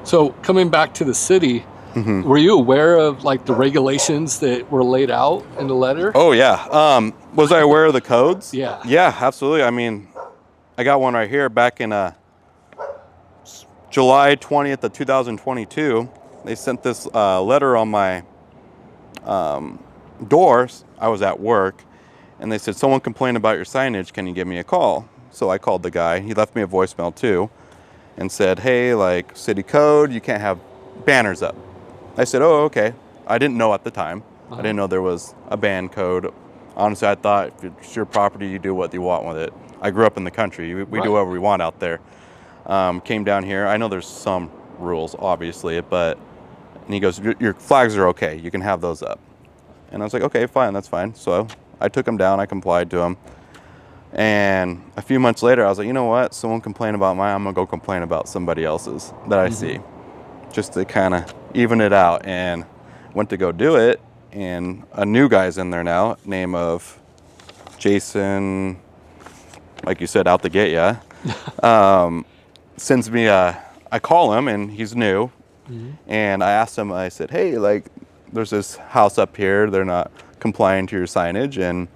So coming back to the city, were you aware of like the regulations that were laid out in the letter? Oh yeah. Was I aware of the codes? Yeah. Yeah, absolutely. I mean, I got one right here back in July 20th of 2022. They sent this letter on my doors. I was at work, and they said, someone complained about your signage. Can you give me a call? So I called the guy. He left me a voicemail too and said, hey, like city code, you can't have banners up. I said, oh, okay. I didn't know at the time. I didn't know there was a ban code. Honestly, I thought if it's your property, you do what you want with it. I grew up in the country. We do whatever we want out there. Came down here. I know there's some rules, obviously, but and he goes, your flags are okay. You can have those up. And I was like, okay, fine, that's fine. So I took them down. I complied to them. And a few months later, I was like, you know what? Someone complained about mine. I'm going to go complain about somebody else's that I see, just to kind of even it out. And went to go do it. And a new guy's in there now, name of Jason, like you said, out to get ya. Sends me I call him, and he's new. And I asked him, I said, hey, like, there's this house up here. They're not complying to your signage, and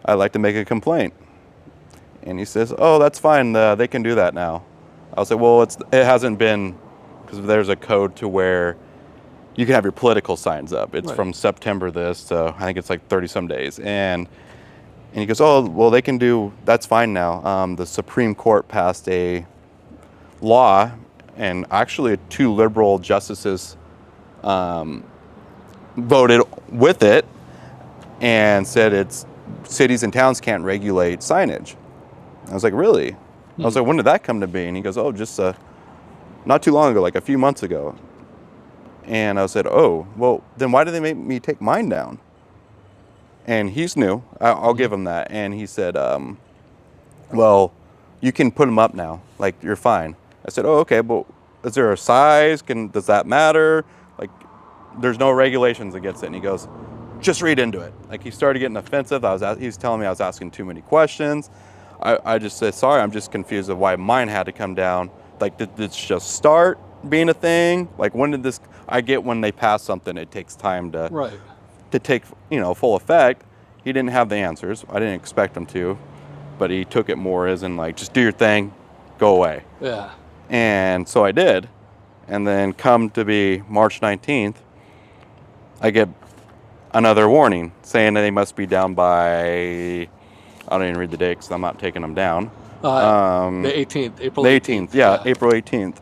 I'd like to make a complaint. And he says, oh, that's fine. They can do that now. I was like, well, it hasn't been, because there's a code to where you can have your political signs up. It's from September this, so I think it's like 30 some days. And he goes, oh, well, they can do, that's fine now. The Supreme Court passed a law, and actually 2 liberal justices voted with it and said it's cities and towns can't regulate signage. I was like, really? I was like, when did that come to be? And he goes, oh, just not too long ago, like a few months ago. And I said, oh, well, then why did they make me take mine down? And he's new. I'll give him that. And he said, well, you can put them up now. Like, you're fine. I said, oh, okay, but is there a size? Does that matter? Like, there's no regulations against it. And he goes, just read into it. Like, he started getting offensive. He was telling me I was asking too many questions. I just said, sorry, I'm just confused of why mine had to come down. Like, did this just start being a thing? Like, when did this, I get when they pass something, it takes time to take, full effect. He didn't have the answers. I didn't expect him to, but he took it more as in like, just do your thing, go away. Yeah. And so I did. And then come to be March 19th, I get another warning saying that they must be down by, I don't even read the date because I'm not taking them down. The 18th, April the 18th. Yeah, April 18th.